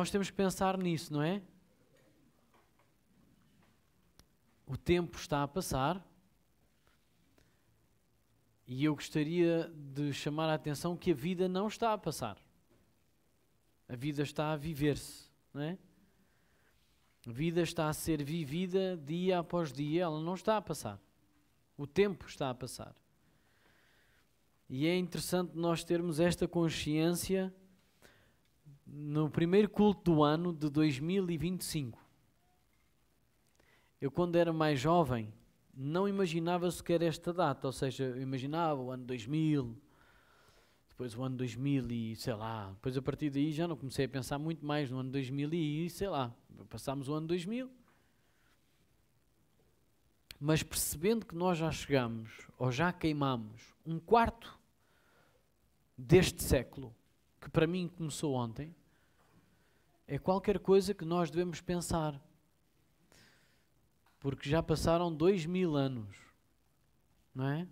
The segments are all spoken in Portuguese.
nós temos que pensar nisso, não é? O tempo está a passar e eu gostaria de chamar a atenção que a vida não está a passar. A vida está a viver-se, não é? A vida está a ser vivida dia após dia, ela não está a passar. O tempo está a passar. E é interessante nós termos esta consciência no primeiro culto do ano de 2025. Eu, quando era mais jovem, não imaginava sequer esta data, ou seja, eu imaginava o ano 2000, depois o ano 2000 e sei lá, depois a partir daí já não comecei a pensar muito mais no ano 2000 e sei lá, passámos o ano 2000. Mas percebendo que nós já chegamos, ou já queimamos, um quarto deste século, que para mim começou ontem, é qualquer coisa que nós devemos pensar. Porque já passaram 2000 anos, não é?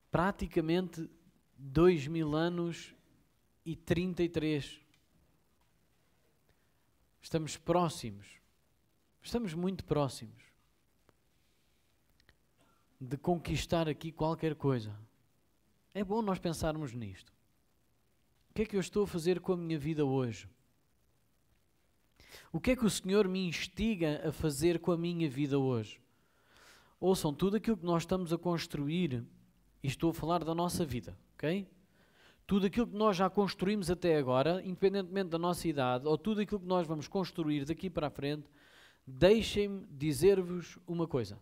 Praticamente 2000 anos e 33. Estamos próximos, estamos muito próximos de conquistar aqui qualquer coisa. É bom nós pensarmos nisto. O que é que eu estou a fazer com a minha vida hoje? O que é que o Senhor me instiga a fazer com a minha vida hoje? Ouçam, tudo aquilo que nós estamos a construir, e estou a falar da nossa vida, ok? Tudo aquilo que nós já construímos até agora, independentemente da nossa idade, ou tudo aquilo que nós vamos construir daqui para a frente, deixem-me dizer-vos uma coisa.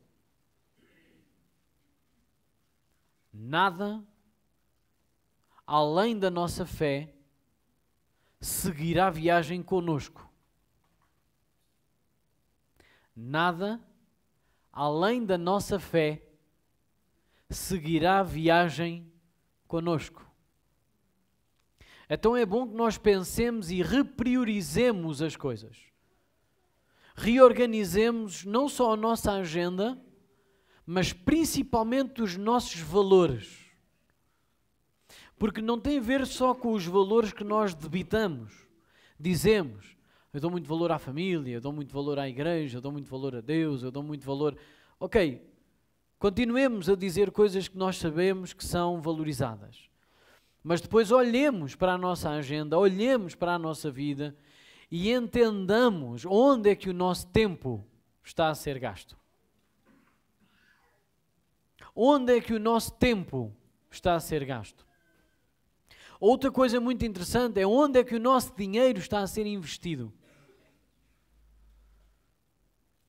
Nada, além da nossa fé, seguirá a viagem conosco. Nada, além da nossa fé, seguirá a viagem conosco. Então é bom que nós pensemos e repriorizemos as coisas. Reorganizemos não só a nossa agenda, mas principalmente os nossos valores. Porque não tem a ver só com os valores que nós debitamos. Dizemos, eu dou muito valor à família, eu dou muito valor à igreja, eu dou muito valor a Deus, eu dou muito valor... Ok, continuemos a dizer coisas que nós sabemos que são valorizadas. Mas depois olhemos para a nossa agenda, olhemos para a nossa vida e entendamos onde é que o nosso tempo está a ser gasto. Onde é que o nosso tempo está a ser gasto? Outra coisa muito interessante é onde é que o nosso dinheiro está a ser investido.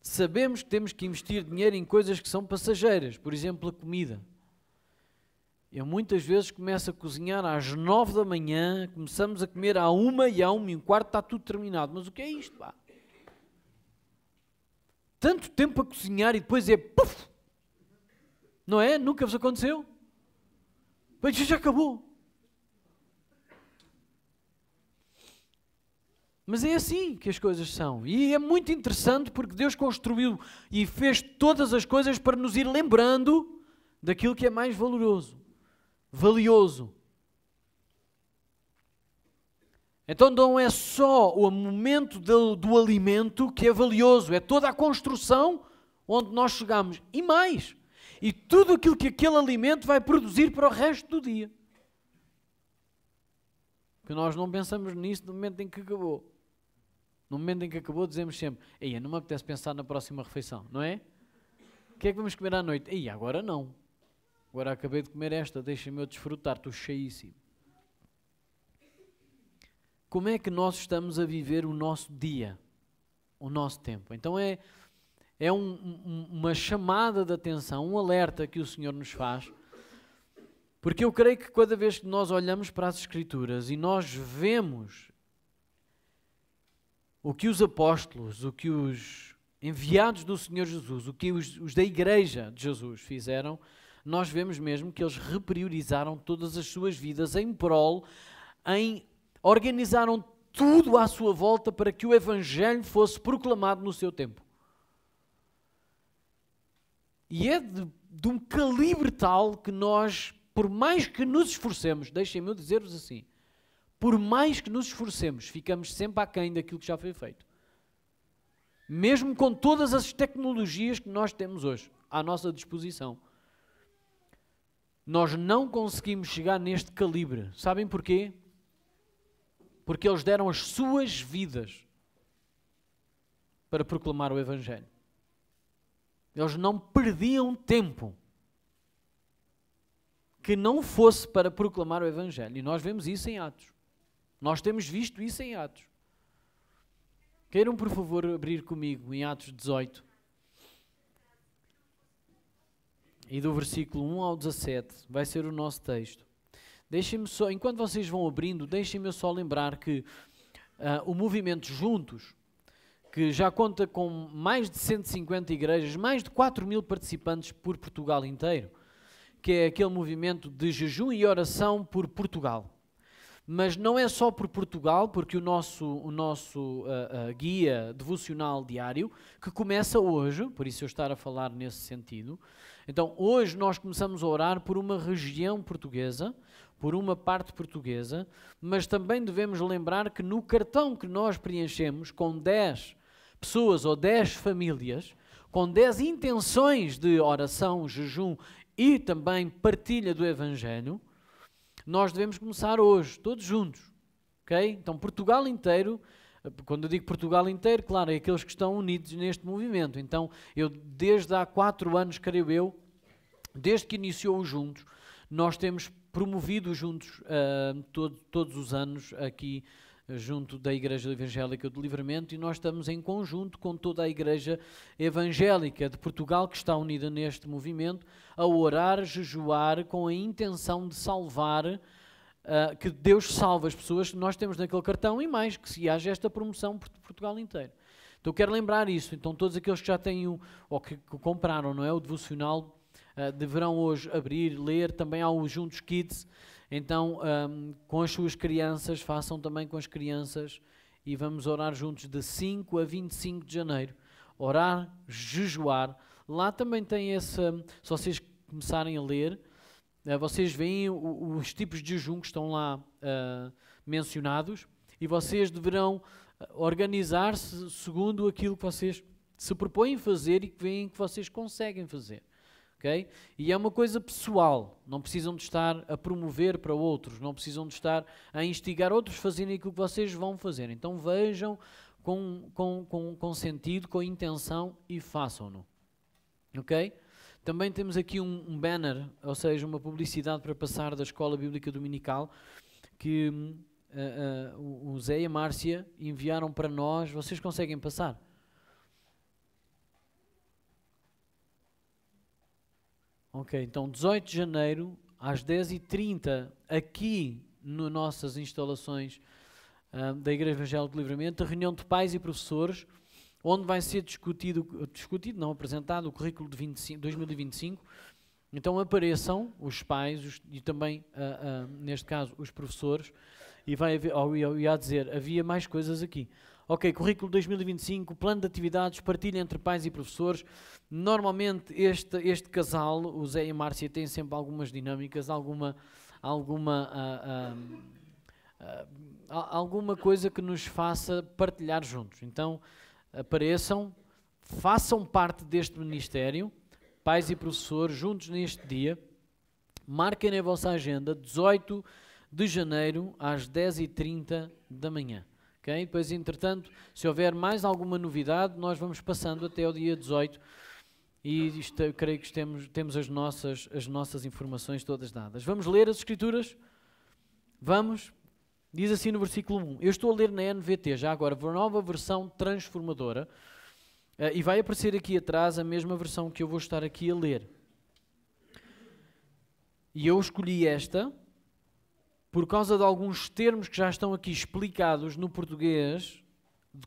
Sabemos que temos que investir dinheiro em coisas que são passageiras, por exemplo, a comida. Eu muitas vezes começo a cozinhar às 9 da manhã, começamos a comer à 1 e à 1h15 está tudo terminado. Mas o que é isto, pá? Tanto tempo a cozinhar e depois é puf! Não é? Nunca vos aconteceu? Pois já acabou. Mas é assim que as coisas são. E é muito interessante porque Deus construiu e fez todas as coisas para nos ir lembrando daquilo que é mais valioso. Então não é só o momento do alimento que é valioso, é toda a construção onde nós chegamos. E mais, e tudo aquilo que aquele alimento vai produzir para o resto do dia. Porque nós não pensamos nisso no momento em que acabou. No momento em que acabou, dizemos sempre, ei, não me apetece pensar na próxima refeição, não é? O que é que vamos comer à noite? Ei, agora não. Agora acabei de comer esta, deixa-me eu desfrutar, estou cheíssimo. Como é que nós estamos a viver o nosso dia, o nosso tempo? Então é uma chamada de atenção, um alerta que o Senhor nos faz, porque eu creio que cada vez que nós olhamos para as Escrituras e nós vemos o que os apóstolos, o que os enviados do Senhor Jesus, o que os da Igreja de Jesus fizeram, nós vemos mesmo que eles repriorizaram todas as suas vidas em prol, organizaram tudo à sua volta para que o Evangelho fosse proclamado no seu tempo. E é de um calibre tal que nós, por mais que nos esforcemos, deixem-me dizer-vos assim, por mais que nos esforcemos, ficamos sempre aquém daquilo que já foi feito. Mesmo com todas as tecnologias que nós temos hoje à nossa disposição. Nós não conseguimos chegar neste calibre. Sabem porquê? Porque eles deram as suas vidas para proclamar o Evangelho. Eles não perdiam tempo que não fosse para proclamar o Evangelho. E nós vemos isso em Atos. Nós temos visto isso em Atos. Queiram, por favor, abrir comigo em Atos 18. E do versículo 1 ao 17 vai ser o nosso texto. Deixem-me só, enquanto vocês vão abrindo, deixem-me só lembrar que o movimento Juntos, que já conta com mais de 150 igrejas, mais de 4.000 participantes por Portugal inteiro, que é aquele movimento de jejum e oração por Portugal. Mas não é só por Portugal, porque o nosso guia devocional diário, que começa hoje, por isso eu estar a falar nesse sentido. Então, hoje nós começamos a orar por uma região portuguesa, por uma parte portuguesa, mas também devemos lembrar que no cartão que nós preenchemos com 10 pessoas ou 10 famílias, com 10 intenções de oração, jejum e também partilha do Evangelho, nós devemos começar hoje, todos juntos, ok? Então Portugal inteiro, quando eu digo Portugal inteiro, claro, é aqueles que estão unidos neste movimento. Então eu, desde há 4 anos, creio eu, desde que iniciou o Juntos, nós temos promovido Juntos todos os anos aqui, junto da Igreja Evangélica do Livramento, e nós estamos em conjunto com toda a Igreja Evangélica de Portugal, que está unida neste movimento, a orar, jejuar, com a intenção de salvar, que Deus salve as pessoas que nós temos naquele cartão, e mais, que se haja esta promoção por Portugal inteiro. Então eu quero lembrar isso. Então todos aqueles que já têm, ou que compraram, não é, o devocional, deverão hoje abrir, ler. Também há o Juntos Kids. Então, com as suas crianças, façam também com as crianças, e vamos orar juntos de 5 a 25 de janeiro. Orar, jejuar. Lá também tem esse, se vocês começarem a ler, vocês veem os tipos de jejum que estão lá mencionados, e vocês deverão organizar-se segundo aquilo que vocês se propõem fazer e que veem que vocês conseguem fazer. Okay? E é uma coisa pessoal, não precisam de estar a promover para outros, não precisam de estar a instigar outros a fazerem aquilo que vocês vão fazer. Então vejam com sentido, com intenção, e façam-no. Ok? Também temos aqui um banner, ou seja, uma publicidade para passar da Escola Bíblica Dominical, que o Zé e a Márcia enviaram para nós. Vocês conseguem passar? Ok, então 18 de janeiro, às 10h30, aqui nas nossas instalações da Igreja Evangélica do Livramento, a reunião de pais e professores, onde vai ser apresentado o currículo de 2025. Então apareçam os pais e também, neste caso, os professores, e vai haver, eu ia dizer, havia mais coisas aqui. Ok, currículo 2025, plano de atividades, partilha entre pais e professores. Normalmente este casal, o Zé e a Márcia, têm sempre algumas dinâmicas, alguma coisa que nos faça partilhar juntos. Então apareçam, façam parte deste ministério, pais e professores, juntos neste dia. Marquem na vossa agenda, 18 de janeiro, às 10h30 da manhã. Okay? Depois, entretanto, se houver mais alguma novidade, nós vamos passando até o dia 18, e eu creio que temos as nossas informações todas dadas. Vamos ler as Escrituras? Vamos? Diz assim no versículo 1. Eu estou a ler na NVT, já agora, a nova versão transformadora, e vai aparecer aqui atrás a mesma versão que eu vou estar aqui a ler. E eu escolhi esta por causa de alguns termos que já estão aqui explicados no português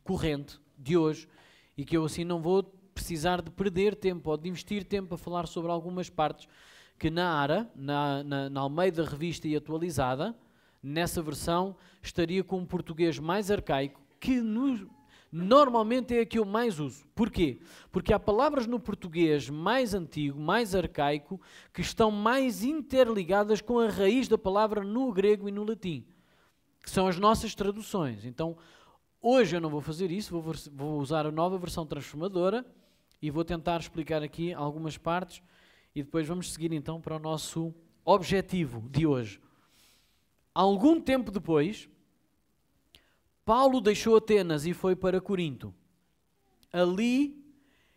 corrente de hoje, e que eu assim não vou precisar de perder tempo ou de investir tempo a falar sobre algumas partes que na ARA, na Almeida Revista e Atualizada, nessa versão estaria com um português mais arcaico, que normalmente é a que eu mais uso. Porquê? Porque há palavras no português mais antigo, mais arcaico, que estão mais interligadas com a raiz da palavra no grego e no latim. que são as nossas traduções. Então, hoje eu não vou fazer isso, vou usar a nova versão transformadora e vou tentar explicar aqui algumas partes e depois vamos seguir então para o nosso objetivo de hoje. Algum tempo depois, Paulo deixou Atenas e foi para Corinto. Ali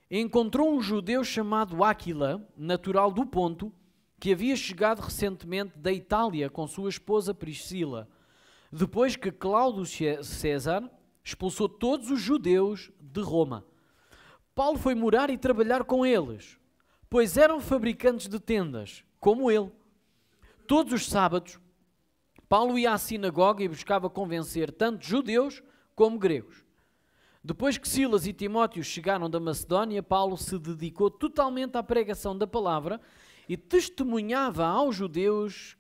encontrou um judeu chamado Áquila, natural do Ponto, que havia chegado recentemente da Itália com sua esposa Priscila, depois que Cláudio César expulsou todos os judeus de Roma. Paulo foi morar e trabalhar com eles, pois eram fabricantes de tendas, como ele. Todos os sábados, Paulo ia à sinagoga e buscava convencer tanto judeus como gregos. Depois que Silas e Timóteo chegaram da Macedónia, Paulo se dedicou totalmente à pregação da palavra e testemunhava aos judeus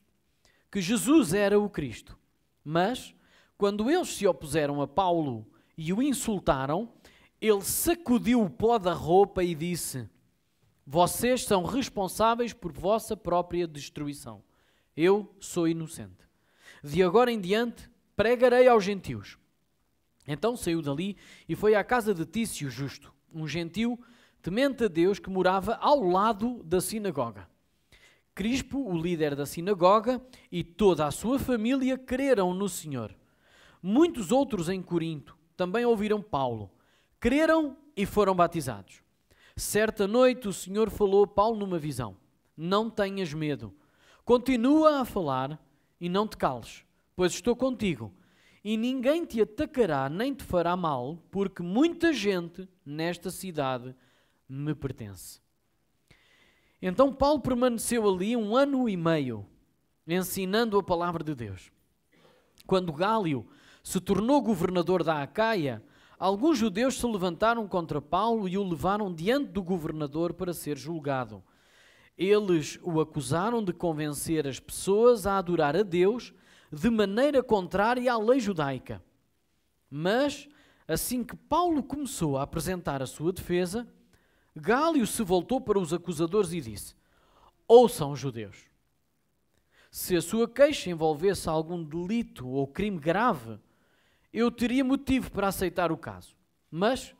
que Jesus era o Cristo. Mas, quando eles se opuseram a Paulo e o insultaram, ele sacudiu o pó da roupa e disse: vocês são responsáveis por vossa própria destruição. Eu sou inocente. De agora em diante, pregarei aos gentios. Então saiu dali e foi à casa de Tício Justo, um gentio temente a Deus que morava ao lado da sinagoga. Crispo, o líder da sinagoga, e toda a sua família creram no Senhor. Muitos outros em Corinto também ouviram Paulo, creram e foram batizados. Certa noite o Senhor falou a Paulo numa visão: não tenhas medo, continua a falar e não te cales, pois estou contigo. E ninguém te atacará nem te fará mal, porque muita gente nesta cidade me pertence. Então Paulo permaneceu ali 1 ano e meio, ensinando a palavra de Deus. Quando Gálio se tornou governador da Acaia, alguns judeus se levantaram contra Paulo e o levaram diante do governador para ser julgado. Eles o acusaram de convencer as pessoas a adorar a Deus de maneira contrária à lei judaica. Mas, assim que Paulo começou a apresentar a sua defesa, Gálio se voltou para os acusadores e disse: ouçam, judeus, se a sua queixa envolvesse algum delito ou crime grave, eu teria motivo para aceitar o caso. Mas,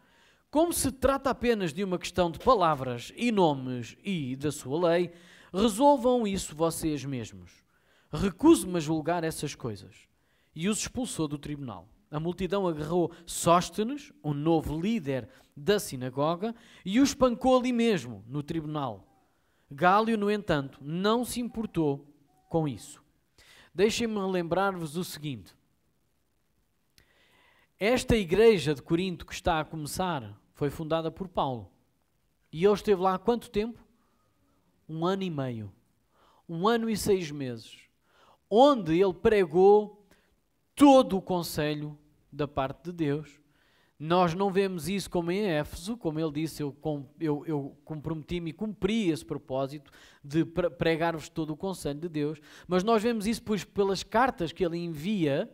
como se trata apenas de uma questão de palavras e nomes e da sua lei, resolvam isso vocês mesmos. Recuso-me a julgar essas coisas. E os expulsou do tribunal. A multidão agarrou Sóstenes, o novo líder da sinagoga, e o espancou ali mesmo, no tribunal. Gálio, no entanto, não se importou com isso. Deixem-me lembrar-vos o seguinte. Esta igreja de Corinto que está a começar foi fundada por Paulo. E ele esteve lá há quanto tempo? 1 ano e meio. 1 ano e 6 meses. Onde ele pregou todo o conselho da parte de Deus. Nós não vemos isso como em Éfeso, como ele disse, eu comprometi-me e cumpri esse propósito de pregar-vos todo o conselho de Deus, mas nós vemos isso pois, pelas cartas que ele envia.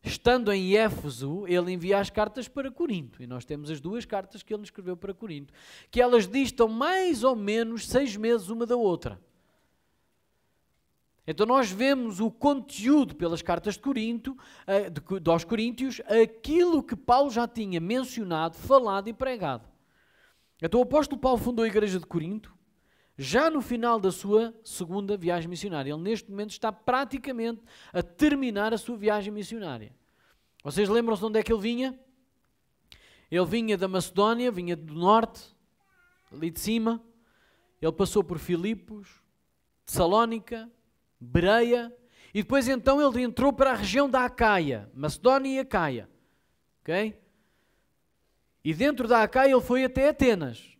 Estando em Éfeso, ele envia as cartas para Corinto, e nós temos as 2 cartas que ele escreveu para Corinto, que elas distam mais ou menos 6 meses uma da outra. Então nós vemos o conteúdo pelas cartas de Corinto, aos Coríntios, aquilo que Paulo já tinha mencionado, falado e pregado. Então o apóstolo Paulo fundou a igreja de Corinto, já no final da sua segunda viagem missionária. Ele neste momento está praticamente a terminar a sua viagem missionária. Vocês lembram-se de onde é que ele vinha? Ele vinha da Macedónia, vinha do norte, ali de cima. Ele passou por Filipos, Tessalónica, Bereia, e depois então ele entrou para a região da Acaia, Macedónia e Acaia. Ok? E dentro da Acaia ele foi até Atenas.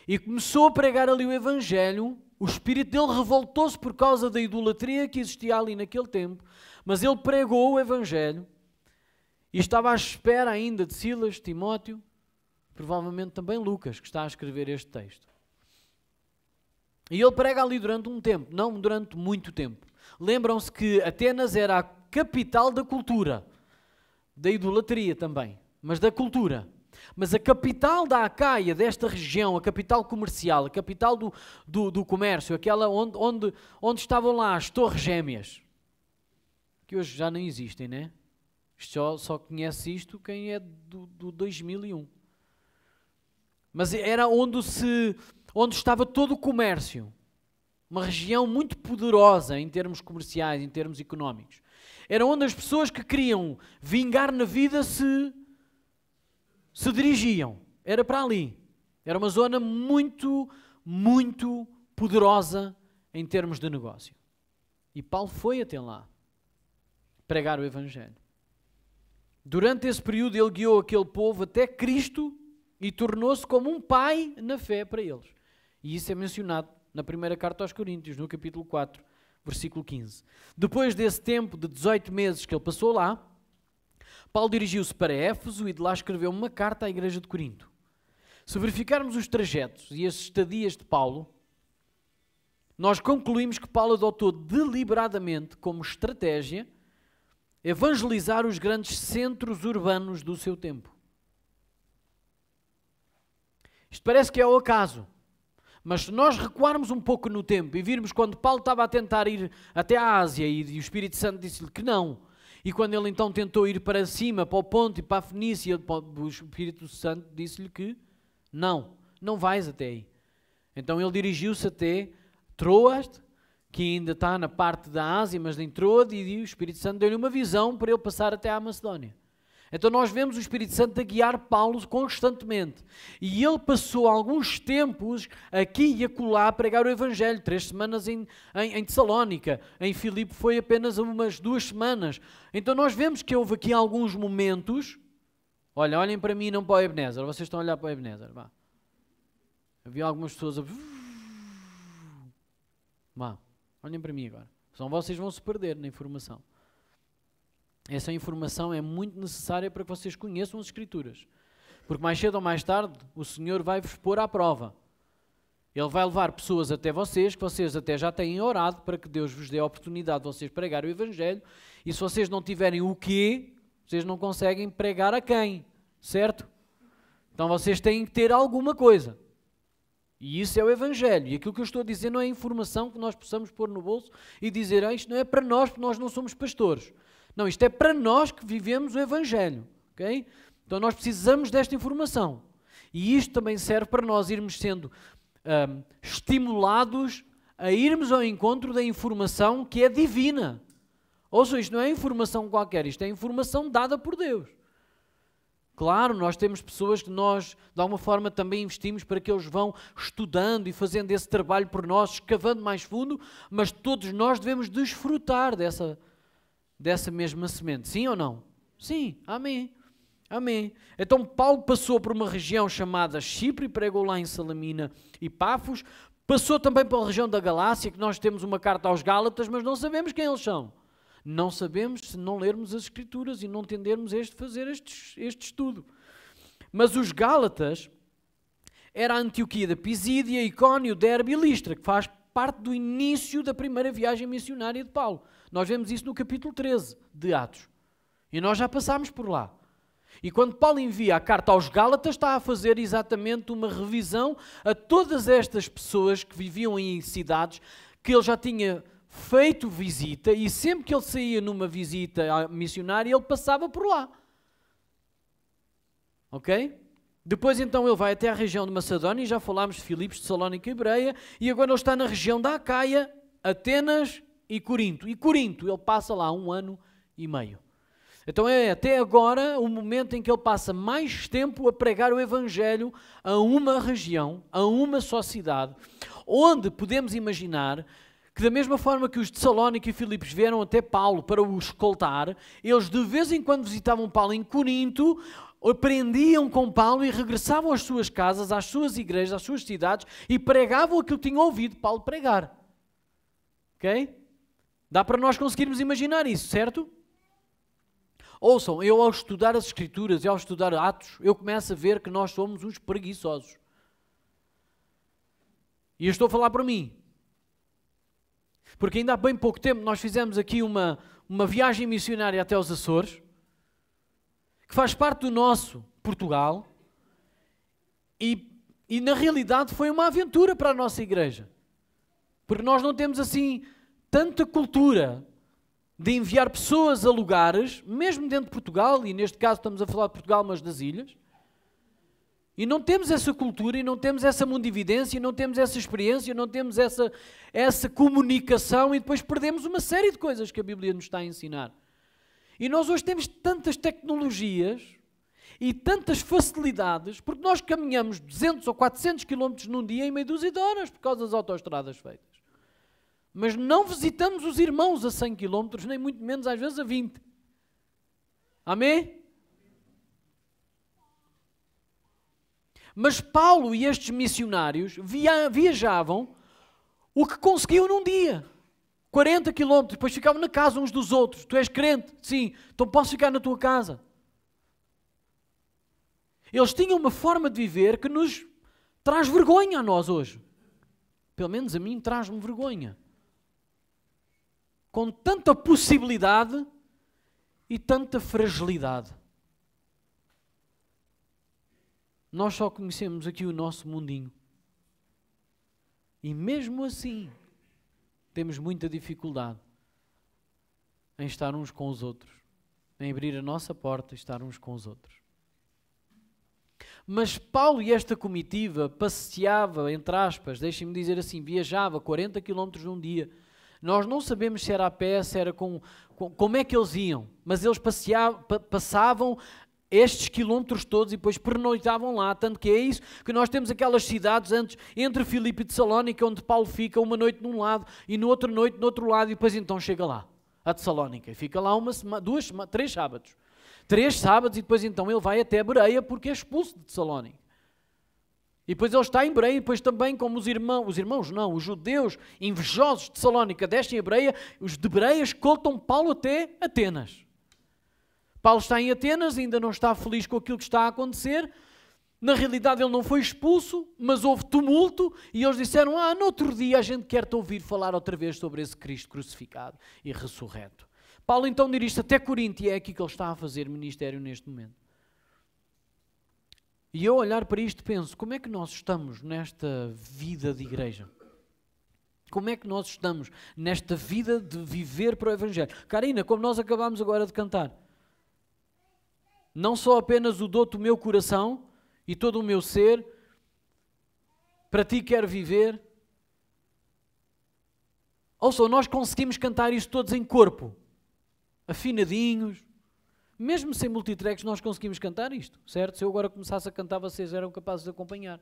E começou a pregar ali o Evangelho. O espírito dele revoltou-se por causa da idolatria que existia ali naquele tempo. Mas ele pregou o Evangelho. E estava à espera ainda de Silas, Timóteo, provavelmente também Lucas, que está a escrever este texto. E ele prega ali durante um tempo, não durante muito tempo. Lembram-se que Atenas era a capital da cultura, da idolatria também, mas da cultura. Mas a capital da Acaia, desta região, a capital comercial, a capital do comércio, aquela onde estavam lá as torres gêmeas. que hoje já não existem, né? Só conhece isto quem é do 2001. Mas era onde estava todo o comércio. Uma região muito poderosa em termos comerciais, em termos económicos. Era onde as pessoas que queriam vingar na vida se dirigiam. Era para ali. Era uma zona muito, muito poderosa em termos de negócio. E Paulo foi até lá pregar o Evangelho. Durante esse período ele guiou aquele povo até Cristo e tornou-se como um pai na fé para eles. E isso é mencionado na primeira carta aos Coríntios, no capítulo 4, versículo 15. Depois desse tempo de 18 meses que ele passou lá, Paulo dirigiu-se para Éfeso e de lá escreveu uma carta à igreja de Corinto. Se verificarmos os trajetos e as estadias de Paulo, nós concluímos que Paulo adotou deliberadamente como estratégia evangelizar os grandes centros urbanos do seu tempo. Isto parece que é o acaso, mas se nós recuarmos um pouco no tempo e virmos quando Paulo estava a tentar ir até a Ásia e o Espírito Santo disse-lhe que não, e quando ele então tentou ir para cima, para o Ponto e para a Fenícia, o Espírito Santo disse-lhe que não vais até aí. Então ele dirigiu-se até Troas, que ainda está na parte da Ásia, mas em Troas, e o Espírito Santo deu-lhe uma visão para ele passar até à Macedónia. Então nós vemos o Espírito Santo a guiar Paulo constantemente. E ele passou alguns tempos aqui e acolá a pregar o Evangelho. 3 semanas em Tessalónica. Em Filipe foi apenas umas 2 semanas. Então nós vemos que houve aqui alguns momentos. Olhem para mim e não para o Ebenezer. Vocês estão a olhar para o Ebenezer. Vá. Havia algumas pessoas a... Vá. Olhem para mim agora. Senão vocês vão se perder na informação. Essa informação é muito necessária para que vocês conheçam as Escrituras. Porque mais cedo ou mais tarde, o Senhor vai-vos pôr à prova. Ele vai levar pessoas até vocês, que vocês até já têm orado, para que Deus vos dê a oportunidade de vocês pregarem o Evangelho. E se vocês não tiverem o quê, vocês não conseguem pregar a quem, certo? Então vocês têm que ter alguma coisa. E isso é o Evangelho. E aquilo que eu estou a dizer não é informação que nós possamos pôr no bolso e dizer, isto não é para nós, porque nós não somos pastores. Não, isto é para nós que vivemos o Evangelho. Okay? Então nós precisamos desta informação. E isto também serve para nós irmos sendo estimulados a irmos ao encontro da informação que é divina. Ou seja, isto não é informação qualquer, isto é informação dada por Deus. Claro, nós temos pessoas que nós, de alguma forma, também investimos para que eles vão estudando e fazendo esse trabalho por nós, escavando mais fundo, mas todos nós devemos desfrutar dessa mesma semente. Sim ou não? Sim, amém. Amém. Então Paulo passou por uma região chamada Chipre, pregou lá em Salamina e Pafos, passou também pela região da Galácia, que nós temos uma carta aos Gálatas, mas não sabemos quem eles são. Não sabemos se não lermos as Escrituras e não entendermos fazer este estudo. Mas os Gálatas era a Antioquia da Pisídia, Icónio, Derbe e Listra, que faz parte do início da primeira viagem missionária de Paulo. Nós vemos isso no capítulo 13 de Atos. E nós já passámos por lá. E quando Paulo envia a carta aos Gálatas, está a fazer exatamente uma revisão a todas estas pessoas que viviam em cidades que ele já tinha feito visita, e sempre que ele saía numa visita missionária, ele passava por lá. Ok? Depois então ele vai até a região de Macedónia, e já falámos de Filipos, de Salónica e Bereia, e agora ele está na região da Acaia, Atenas e Corinto. E Corinto, ele passa lá 1 ano e meio. Então é até agora o momento em que ele passa mais tempo a pregar o Evangelho a uma região, a uma só cidade, onde podemos imaginar que da mesma forma que os de Salónica e Filipos vieram até Paulo para o escoltar, eles de vez em quando visitavam Paulo em Corinto, aprendiam com Paulo e regressavam às suas casas, às suas igrejas, às suas cidades e pregavam aquilo que tinham ouvido Paulo pregar. Ok? Dá para nós conseguirmos imaginar isso, certo? Ouçam, eu ao estudar as Escrituras e ao estudar Atos, eu começo a ver que nós somos uns preguiçosos. E eu estou a falar para mim. Porque ainda há bem pouco tempo nós fizemos aqui uma viagem missionária até os Açores, que faz parte do nosso Portugal, e na realidade foi uma aventura para a nossa igreja. Porque nós não temos assim tanta cultura de enviar pessoas a lugares, mesmo dentro de Portugal, e neste caso estamos a falar de Portugal, mas das ilhas, e não temos essa cultura, e não temos essa mundividência, e não temos essa experiência, não temos essa comunicação, e depois perdemos uma série de coisas que a Bíblia nos está a ensinar. E nós hoje temos tantas tecnologias e tantas facilidades, porque nós caminhamos 200 ou 400 quilómetros num dia em meia dúzia de horas por causa das autoestradas feitas. Mas não visitamos os irmãos a 100 quilómetros, nem muito menos às vezes a 20. Amém? Mas Paulo e estes missionários viajavam o que conseguiam num dia. 40 quilómetros, depois ficavam na casa uns dos outros. Tu és crente? Sim. Então posso ficar na tua casa. Eles tinham uma forma de viver que nos traz vergonha a nós hoje. Pelo menos a mim traz-me vergonha. Com tanta possibilidade e tanta fragilidade. Nós só conhecemos aqui o nosso mundinho. E mesmo assim, temos muita dificuldade em estar uns com os outros. Em abrir a nossa porta e estar uns com os outros. Mas Paulo e esta comitiva passeava, entre aspas, deixem-me dizer assim, viajava 40 quilómetros num dia. Nós não sabemos se era a pé, se era como é que eles iam, mas eles passavam estes quilómetros todos e depois pernoitavam lá, tanto que é isso que nós temos aquelas cidades antes, entre Filipe e Tessalónica, onde Paulo fica uma noite num lado e no outra noite no outro lado, e depois então chega lá, a Tessalónica, e fica lá três sábados. 3 sábados e depois então ele vai até Bereia porque é expulso de Tessalónica. E depois ele está em Bereia e depois também como os judeus invejosos de Tessalónica descem a Bereia, os de Bereia escoltam Paulo até Atenas. Paulo está em Atenas, ainda não está feliz com aquilo que está a acontecer. Na realidade ele não foi expulso, mas houve tumulto e eles disseram, no outro dia a gente quer-te ouvir falar outra vez sobre esse Cristo crucificado e ressurreto. Paulo então dirige-se até Corinto e é aqui que ele está a fazer ministério neste momento. E eu olhar para isto penso, como é que nós estamos nesta vida de igreja? Como é que nós estamos nesta vida de viver para o Evangelho? Karina, como nós acabámos agora de cantar, não só apenas o dou-te o meu coração e todo o meu ser, para ti quero viver. Ouçam, nós conseguimos cantar isso todos em corpo. Afinadinhos, mesmo sem multitracks nós conseguimos cantar isto, certo? Se eu agora começasse a cantar, vocês eram capazes de acompanhar.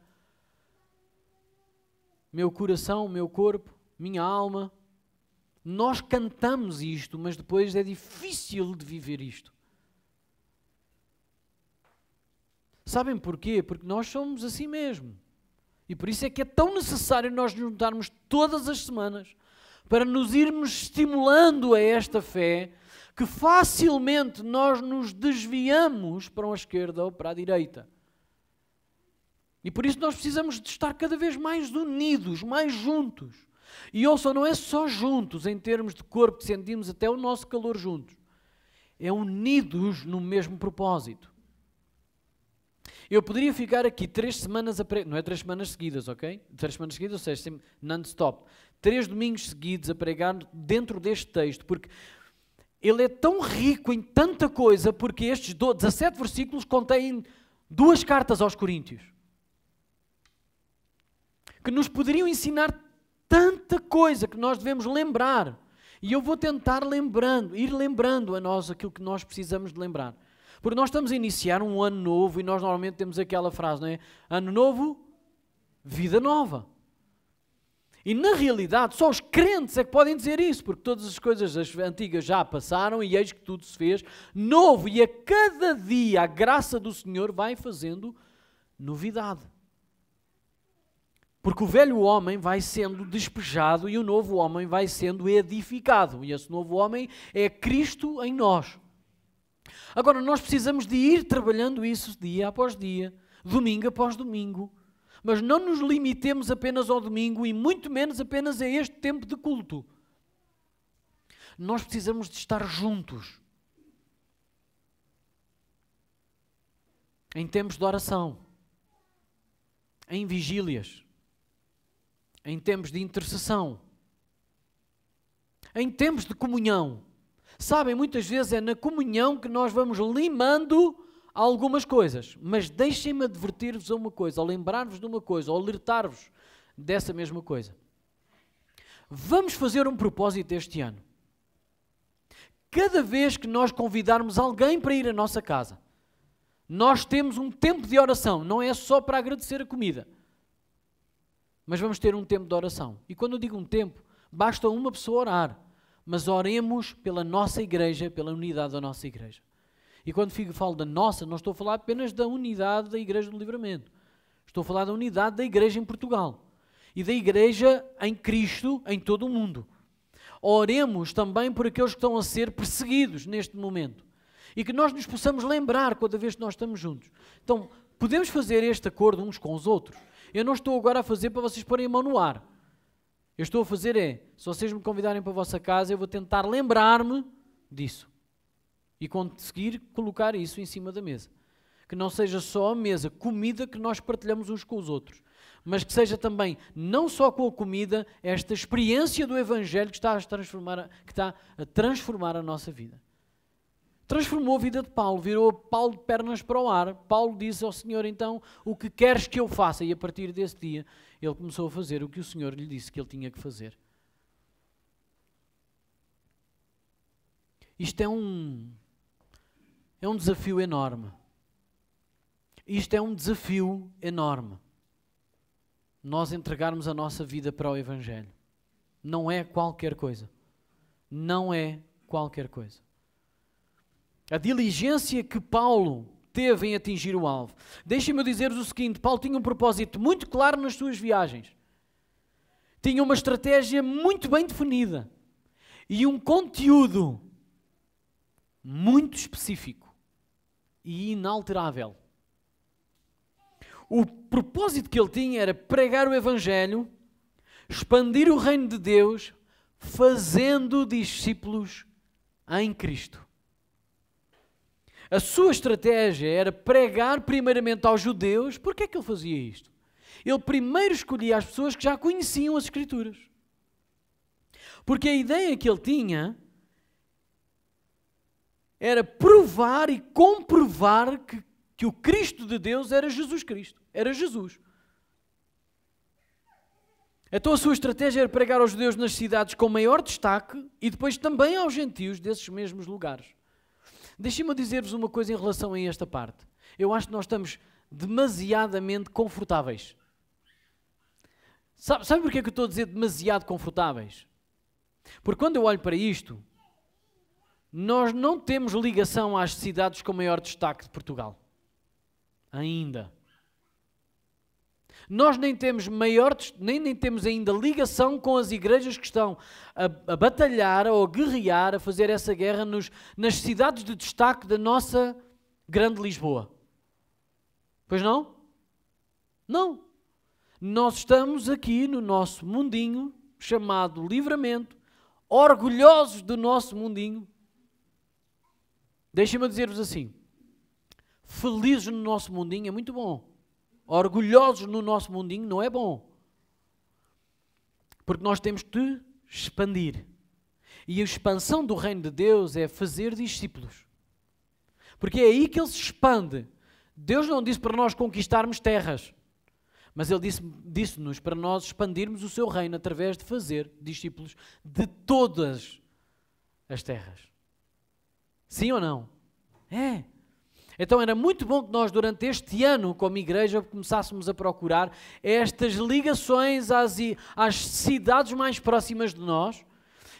Meu coração, meu corpo, minha alma, nós cantamos isto, mas depois é difícil de viver isto. Sabem porquê? Porque nós somos assim mesmo. E por isso é que é tão necessário nós nos juntarmos todas as semanas para nos irmos estimulando a esta fé, que facilmente nós nos desviamos para a esquerda ou para a direita. E por isso nós precisamos de estar cada vez mais unidos, mais juntos. E ouçam, não é só juntos em termos de corpo, que sentimos até o nosso calor juntos. É unidos no mesmo propósito. Eu poderia ficar aqui 3 semanas a pregar, não é 3 semanas seguidas, ok? 3 semanas seguidas, ou seja, sempre non-stop. 3 domingos seguidos a pregar dentro deste texto, porque ele é tão rico em tanta coisa, porque estes 17 versículos contêm 2 cartas aos Coríntios, que nos poderiam ensinar tanta coisa que nós devemos lembrar. E eu vou tentar ir lembrando a nós aquilo que nós precisamos de lembrar. Porque nós estamos a iniciar um ano novo e nós normalmente temos aquela frase, não é? Ano novo, vida nova. E na realidade só os crentes é que podem dizer isso, porque todas as coisas antigas já passaram e eis que tudo se fez novo. E a cada dia a graça do Senhor vai fazendo novidade. Porque o velho homem vai sendo despejado e o novo homem vai sendo edificado. E esse novo homem é Cristo em nós. Agora nós precisamos de ir trabalhando isso dia após dia, domingo após domingo. Mas não nos limitemos apenas ao domingo e muito menos apenas a este tempo de culto. Nós precisamos de estar juntos. Em tempos de oração. Em vigílias. Em tempos de intercessão. Em tempos de comunhão. Sabem, muitas vezes é na comunhão que nós vamos limando algumas coisas. Mas deixem-me advertir-vos a uma coisa, ou lembrar-vos de uma coisa, ou alertar-vos dessa mesma coisa. Vamos fazer um propósito este ano. Cada vez que nós convidarmos alguém para ir à nossa casa, nós temos um tempo de oração. Não é só para agradecer a comida, mas vamos ter um tempo de oração. E quando eu digo um tempo, basta uma pessoa orar. Mas oremos pela nossa igreja, pela unidade da nossa igreja. E quando falo da nossa, não estou a falar apenas da unidade da Igreja do Livramento. Estou a falar da unidade da igreja em Portugal. E da igreja em Cristo em todo o mundo. Oremos também por aqueles que estão a ser perseguidos neste momento. E que nós nos possamos lembrar cada vez que nós estamos juntos. Então, podemos fazer este acordo uns com os outros. Eu não estou agora a fazer para vocês porem a mão no ar. Eu estou a fazer se vocês me convidarem para a vossa casa, eu vou tentar lembrar-me disso. E conseguir colocar isso em cima da mesa. Que não seja só a mesa, comida que nós partilhamos uns com os outros. Mas que seja também, não só com a comida, esta experiência do Evangelho que está a transformar a nossa vida. Transformou a vida de Paulo, virou Paulo de pernas para o ar. Paulo disse ao Senhor, então, o que queres que eu faça? E a partir desse dia, ele começou a fazer o que o Senhor lhe disse que ele tinha que fazer. Isto é um desafio enorme. Isto é um desafio enorme. Nós entregarmos a nossa vida para o Evangelho. Não é qualquer coisa. Não é qualquer coisa. A diligência que Paulo teve em atingir o alvo. Deixem-me dizer-vos o seguinte, Paulo tinha um propósito muito claro nas suas viagens. Tinha uma estratégia muito bem definida. E um conteúdo muito específico e inalterável. O propósito que ele tinha era pregar o Evangelho, expandir o reino de Deus, fazendo discípulos em Cristo. A sua estratégia era pregar primeiramente aos judeus. Porquê é que ele fazia isto? Ele primeiro escolhia as pessoas que já conheciam as Escrituras. Porque a ideia que ele tinha era provar e comprovar que o Cristo de Deus era Jesus Cristo. Era Jesus. Então a sua estratégia era pregar aos judeus nas cidades com maior destaque e depois também aos gentios desses mesmos lugares. Deixem-me dizer-vos uma coisa em relação a esta parte. Eu acho que nós estamos demasiadamente confortáveis. Sabe porquê que eu estou a dizer demasiado confortáveis? Porque quando eu olho para isto, nós não temos ligação às cidades com maior destaque de Portugal. Ainda. Nós nem temos nem temos ainda ligação com as igrejas que estão a batalhar ou a guerrear, a fazer essa guerra nas cidades de destaque da nossa grande Lisboa. Pois não? Não. Nós estamos aqui no nosso mundinho, chamado Livramento, orgulhosos do nosso mundinho. Deixem-me dizer-vos assim, felizes no nosso mundinho é muito bom. Orgulhosos no nosso mundinho não é bom. Porque nós temos que expandir. E a expansão do reino de Deus é fazer discípulos. Porque é aí que ele se expande. Deus não disse para nós conquistarmos terras. Mas ele disse-nos para nós expandirmos o seu reino através de fazer discípulos de todas as terras. Sim ou não? É. Então era muito bom que nós durante este ano, como igreja, começássemos a procurar estas ligações às cidades mais próximas de nós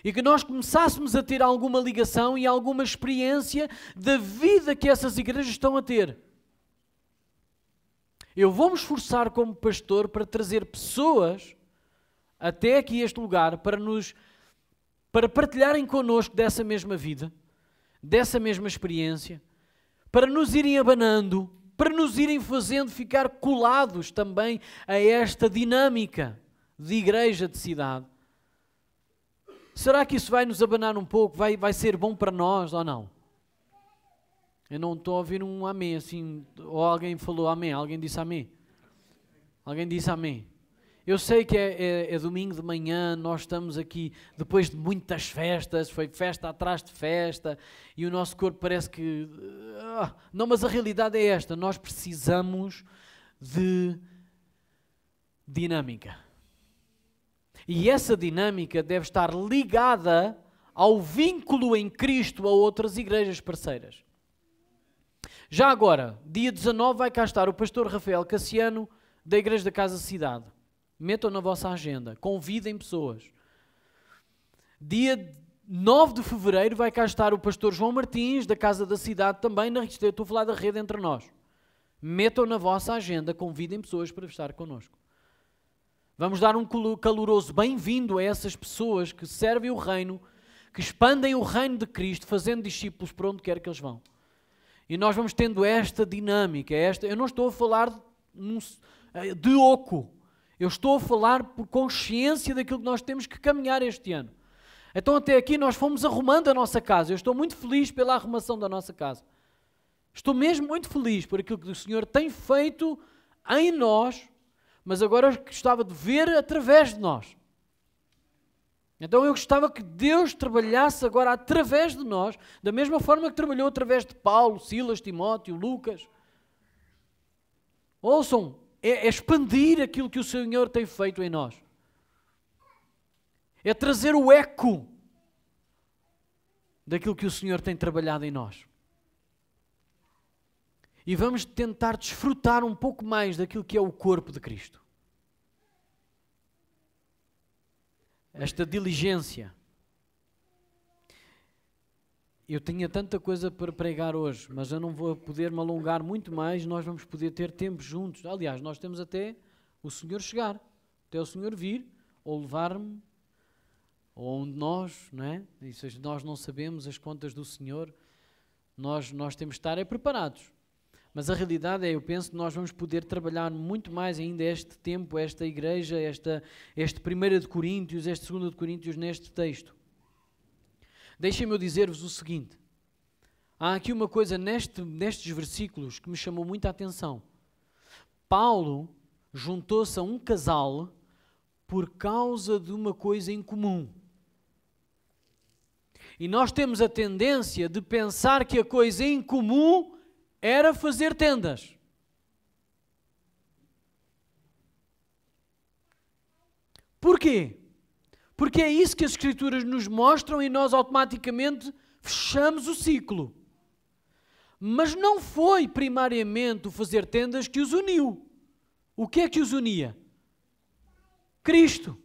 e que nós começássemos a ter alguma ligação e alguma experiência da vida que essas igrejas estão a ter. Eu vou-me esforçar como pastor para trazer pessoas até aqui este lugar para partilharem connosco dessa mesma vida, dessa mesma experiência, para nos irem abanando, para nos irem fazendo ficar colados também a esta dinâmica de igreja de cidade. Será que isso vai nos abanar um pouco? Vai ser bom para nós ou não? Eu não estou a ouvir um amém assim, ou alguém falou amém, alguém disse amém. Alguém disse amém. Eu sei que é domingo de manhã, nós estamos aqui depois de muitas festas, foi festa atrás de festa, e o nosso corpo parece que... Não, mas a realidade é esta, nós precisamos de dinâmica. E essa dinâmica deve estar ligada ao vínculo em Cristo a outras igrejas parceiras. Já agora, dia 19 vai cá estar o pastor Rafael Cassiano da Igreja da Casa Cidade. Metam na vossa agenda, convidem pessoas. Dia 9 de fevereiro vai cá estar o pastor João Martins da Casa da Cidade também, eu estou a falar da rede entre nós. Metam na vossa agenda, convidem pessoas para estar connosco. Vamos dar um caloroso bem-vindo a essas pessoas que servem o reino, que expandem o reino de Cristo, fazendo discípulos por onde quer que eles vão. E nós vamos tendo esta dinâmica, eu não estou a falar de oco, eu estou a falar por consciência daquilo que nós temos que caminhar este ano. Então até aqui nós fomos arrumando a nossa casa, eu estou muito feliz pela arrumação da nossa casa. Estou mesmo muito feliz por aquilo que o Senhor tem feito em nós, mas agora eu gostava de ver através de nós. Então eu gostava que Deus trabalhasse agora através de nós, da mesma forma que trabalhou através de Paulo, Silas, Timóteo, Lucas. Ouçam, é expandir aquilo que o Senhor tem feito em nós. É trazer o eco daquilo que o Senhor tem trabalhado em nós. E vamos tentar desfrutar um pouco mais daquilo que é o corpo de Cristo. Esta diligência. Eu tinha tanta coisa para pregar hoje, mas eu não vou poder me alongar muito mais, nós vamos poder ter tempo juntos. Aliás, nós temos até o Senhor chegar, até o Senhor vir, ou levar-me, ou onde nós, não é? E se nós não sabemos as contas do Senhor, nós temos de estar preparados. Mas a realidade é, eu penso que nós vamos poder trabalhar muito mais ainda este tempo, esta igreja, este 1 de Coríntios, este 2 de Coríntios neste texto. Deixem-me eu dizer-vos o seguinte. Há aqui uma coisa nestes versículos que me chamou muita atenção. Paulo juntou-se a um casal por causa de uma coisa em comum. E nós temos a tendência de pensar que a coisa em comum era fazer tendas. Porquê? Porque é isso que as Escrituras nos mostram e nós automaticamente fechamos o ciclo. Mas não foi primariamente o fazer tendas que os uniu. O que é que os unia? Cristo.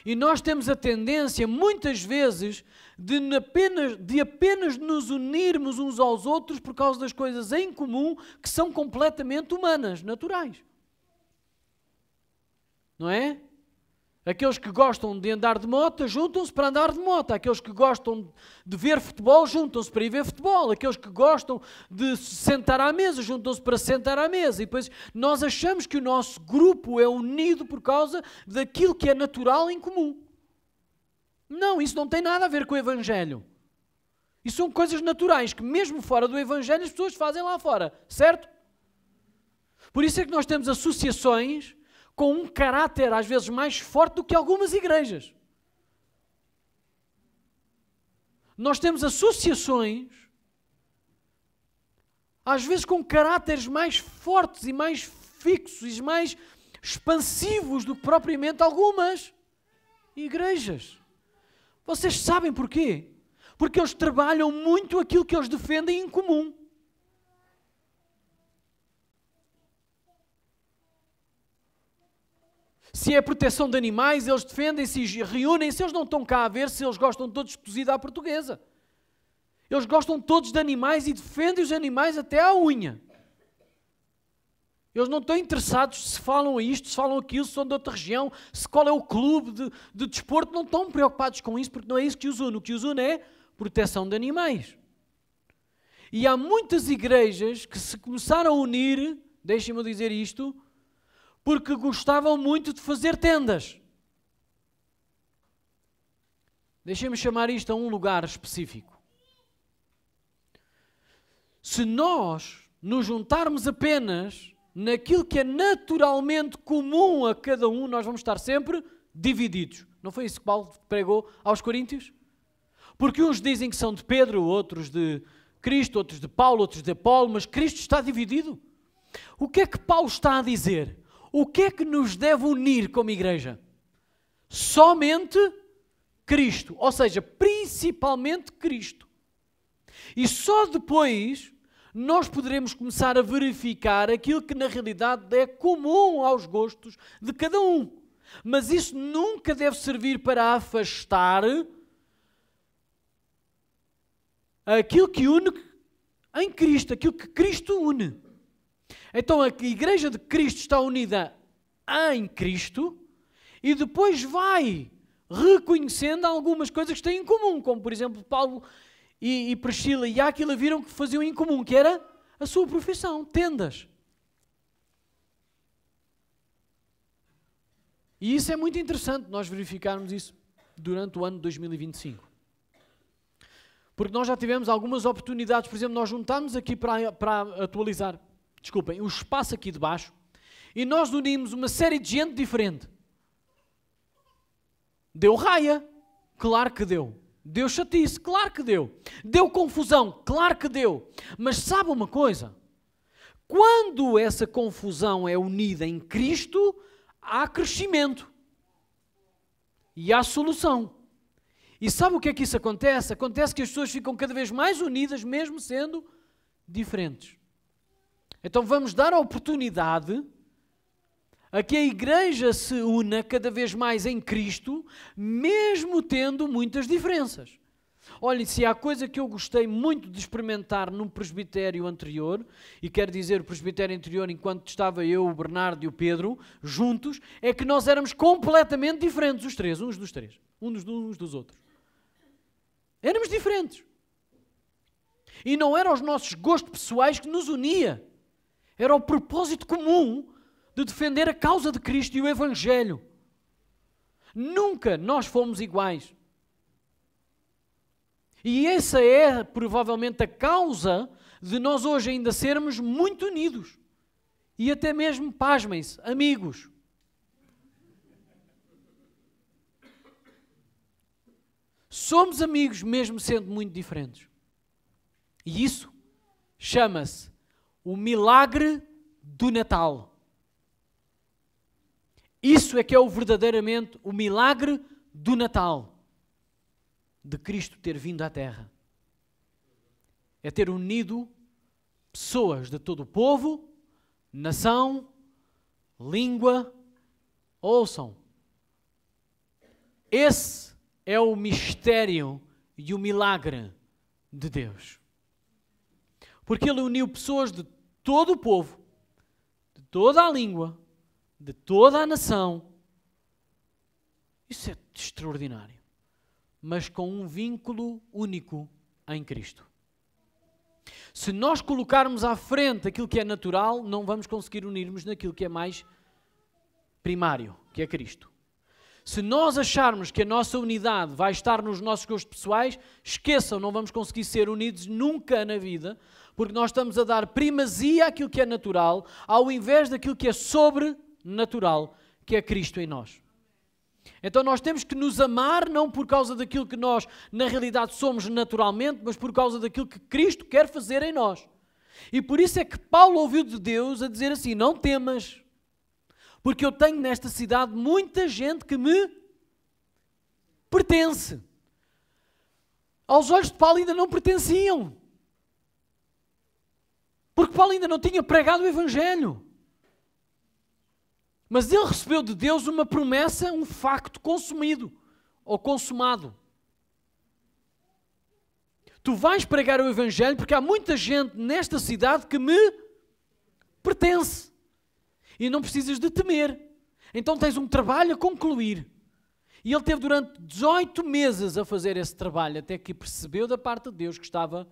E nós temos a tendência, muitas vezes, de apenas nos unirmos uns aos outros por causa das coisas em comum que são completamente humanas, naturais. Não é? Aqueles que gostam de andar de moto, juntam-se para andar de moto. Aqueles que gostam de ver futebol, juntam-se para ir ver futebol. Aqueles que gostam de sentar à mesa, juntam-se para sentar à mesa. E depois nós achamos que o nosso grupo é unido por causa daquilo que é natural em comum. Não, isso não tem nada a ver com o Evangelho. Isso são coisas naturais que mesmo fora do Evangelho as pessoas fazem lá fora, certo? Por isso é que nós temos associações com um caráter às vezes mais forte do que algumas igrejas. Nós temos associações às vezes com caráteres mais fortes e mais fixos e mais expansivos do que propriamente algumas igrejas. Vocês sabem porquê? Porque eles trabalham muito aquilo que eles defendem em comum. Se é a proteção de animais, eles defendem-se e reúnem-se, eles não estão cá a ver se eles gostam todos de cozida à portuguesa. Eles gostam todos de animais e defendem os animais até à unha. Eles não estão interessados se falam isto, se falam aquilo, se são de outra região, se qual é o clube de desporto, não estão preocupados com isso, porque não é isso que os une. O que os une é proteção de animais. E há muitas igrejas que se começaram a unir, deixem-me dizer isto, porque gostavam muito de fazer tendas. Deixem-me chamar isto a um lugar específico. Se nós nos juntarmos apenas naquilo que é naturalmente comum a cada um, nós vamos estar sempre divididos. Não foi isso que Paulo pregou aos Coríntios? Porque uns dizem que são de Pedro, outros de Cristo, outros de Paulo, outros de Apolo, mas Cristo está dividido. O que é que Paulo está a dizer? O que é que nos deve unir como igreja? Somente Cristo, ou seja, principalmente Cristo. E só depois nós poderemos começar a verificar aquilo que na realidade é comum aos gostos de cada um. Mas isso nunca deve servir para afastar aquilo que une em Cristo, aquilo que Cristo une. Então a igreja de Cristo está unida em Cristo e depois vai reconhecendo algumas coisas que têm em comum, como por exemplo Paulo e Priscila e Áquila viram que faziam em comum, que era a sua profissão, tendas. E isso é muito interessante, nós verificarmos isso durante o ano de 2025. Porque nós já tivemos algumas oportunidades, por exemplo, nós juntámos aqui para atualizar, desculpem, o espaço aqui de baixo, e nós unimos uma série de gente diferente. Deu raia? Claro que deu. Deu chatice? Claro que deu. Deu confusão? Claro que deu. Mas sabe uma coisa? Quando essa confusão é unida em Cristo, há crescimento. E há solução. E sabe o que é que isso acontece? Acontece que as pessoas ficam cada vez mais unidas, mesmo sendo diferentes. Então vamos dar a oportunidade a que a igreja se una cada vez mais em Cristo, mesmo tendo muitas diferenças. Olhem, se há coisa que eu gostei muito de experimentar no presbitério anterior, e quero dizer o presbitério anterior enquanto estava eu, o Bernardo e o Pedro, juntos, é que nós éramos completamente diferentes, os três, uns dos outros. Éramos diferentes. E não eram os nossos gostos pessoais que nos unia. Era o propósito comum de defender a causa de Cristo e o Evangelho. Nunca nós fomos iguais. E essa é provavelmente a causa de nós hoje ainda sermos muito unidos. E até mesmo, pasmem-se, amigos. Somos amigos mesmo sendo muito diferentes. E isso chama-se o milagre do Natal. Isso é que é verdadeiramente o milagre do Natal. De Cristo ter vindo à Terra. É ter unido pessoas de todo o povo, nação, língua. Ouçam. Esse é o mistério e o milagre de Deus. Porque Ele uniu pessoas de todo o povo, de toda a língua, de toda a nação. Isso é extraordinário. Mas com um vínculo único em Cristo. Se nós colocarmos à frente aquilo que é natural, não vamos conseguir unirmos naquilo que é mais primário, que é Cristo. Se nós acharmos que a nossa unidade vai estar nos nossos gostos pessoais, esqueçam, não vamos conseguir ser unidos nunca na vida, porque nós estamos a dar primazia àquilo que é natural, ao invés daquilo que é sobrenatural, que é Cristo em nós. Então nós temos que nos amar não por causa daquilo que nós na realidade somos naturalmente, mas por causa daquilo que Cristo quer fazer em nós. E por isso é que Paulo ouviu de Deus a dizer assim, não temas, porque eu tenho nesta cidade muita gente que me pertence. Aos olhos de Paulo ainda não pertenciam. Porque Paulo ainda não tinha pregado o Evangelho. Mas ele recebeu de Deus uma promessa, um facto consumido ou consumado. Tu vais pregar o Evangelho porque há muita gente nesta cidade que me pertence. E não precisas de temer. Então tens um trabalho a concluir. E ele teve durante 18 meses a fazer esse trabalho, até que percebeu da parte de Deus que estava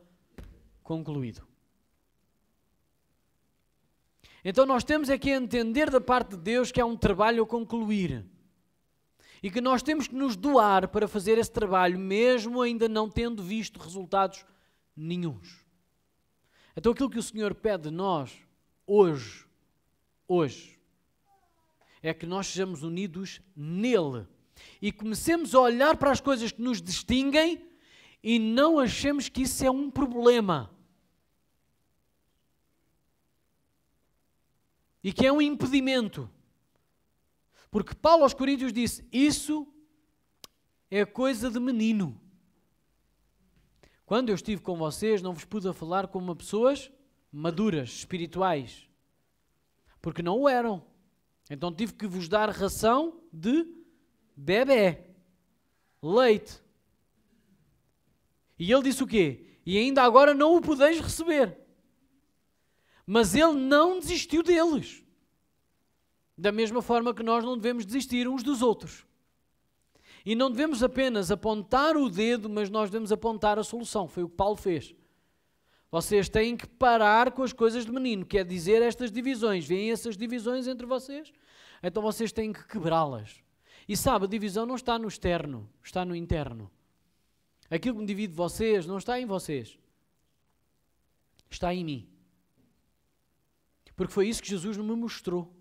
concluído. Então nós temos é que entender da parte de Deus que há um trabalho a concluir. E que nós temos que nos doar para fazer esse trabalho, mesmo ainda não tendo visto resultados nenhuns. Então aquilo que o Senhor pede de nós, hoje, hoje é que nós sejamos unidos nele e comecemos a olhar para as coisas que nos distinguem e não achemos que isso é um problema e que é um impedimento. Porque Paulo aos Coríntios disse, isso é coisa de menino. Quando eu estive com vocês, não vos pude falar como pessoas maduras, espirituais, porque não o eram. Então tive que vos dar ração de bebé, leite. E ele disse o quê? E ainda agora não o podeis receber. Mas ele não desistiu deles. Da mesma forma que nós não devemos desistir uns dos outros. E não devemos apenas apontar o dedo, mas nós devemos apontar a solução. Foi o que Paulo fez. Vocês têm que parar com as coisas de menino, quer dizer estas divisões. Vêem essas divisões entre vocês? Então vocês têm que quebrá-las. E sabe, a divisão não está no externo, está no interno. Aquilo que me divide vocês não está em vocês. Está em mim. Porque foi isso que Jesus me mostrou.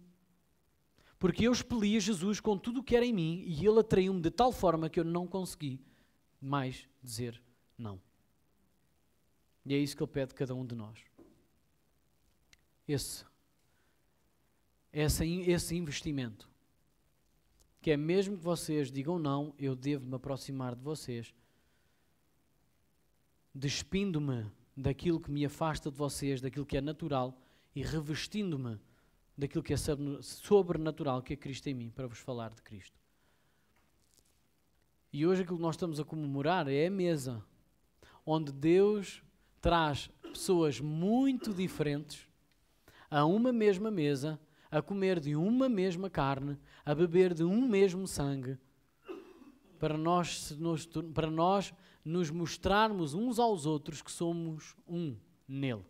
Porque eu expelia Jesus com tudo o que era em mim e ele atraiu-me de tal forma que eu não consegui mais dizer não. E é isso que ele pede de cada um de nós. Esse investimento. Que é mesmo que vocês digam não, eu devo me aproximar de vocês, despindo-me daquilo que me afasta de vocês, daquilo que é natural, e revestindo-me daquilo que é sobrenatural, que é Cristo em mim, para vos falar de Cristo. E hoje aquilo que nós estamos a comemorar é a mesa, onde Deus traz pessoas muito diferentes a uma mesma mesa, a comer de uma mesma carne, a beber de um mesmo sangue, para nós nos mostrarmos uns aos outros que somos um nele.